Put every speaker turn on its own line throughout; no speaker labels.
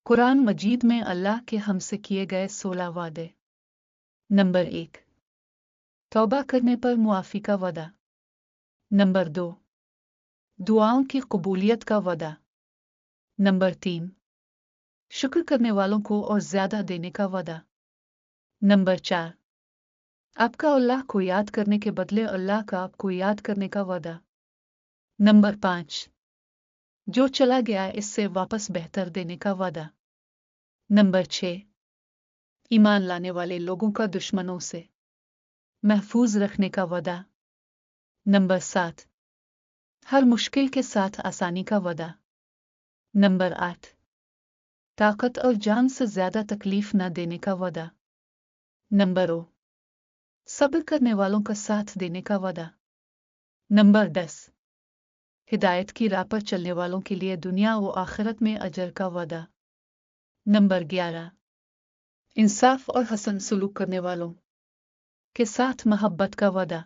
कुरान मजीद में अल्लाह के हमसे किए गए 16 वादे। नंबर 1, तौबा करने पर मुआफ़ी का वादा। नंबर 2, दुआओं की कबूलियत का वादा। नंबर 3, शुक्र करने वालों को और ज़्यादा देने का वादा। नंबर 4, आपका अल्लाह को याद करने के बदले अल्लाह का आपको याद करने का वादा। नंबर 5, जो चला गया इससे वापस बेहतर देने का वादा। नंबर 6, ईमान लाने वाले लोगों का दुश्मनों से महफूज रखने का वादा। नंबर 7, हर मुश्किल के साथ आसानी का वादा। नंबर 8, ताकत और जान से ज़्यादा तकलीफ न देने का वादा। नंबर 9, सब्र करने वालों का साथ देने का वादा। नंबर 10, हिदायत की राह पर चलने वालों के लिए दुनिया व आखिरत में अजर का वादा। नंबर 11, इंसाफ और हसन सलूक करने वालों के साथ मोहब्बत का वादा।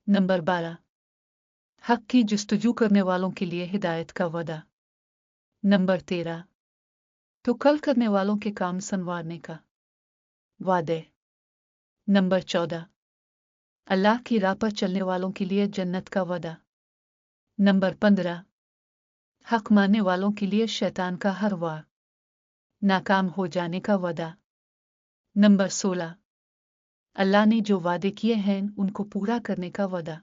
नंबर 12, हक की जुस्तजू करने वालों के लिए हिदायत का वादा। नंबर 13, तवक्कुल करने वालों के काम संवारने का वादे। नंबर 14, अल्लाह की राह पर चलने वालों के लिए जन्नत का वादा। नंबर 15, हक मानने वालों के लिए शैतान का हर वार नाकाम हो जाने का वादा। नंबर 16, अल्लाह ने जो वादे किए हैं उनको पूरा करने का वादा।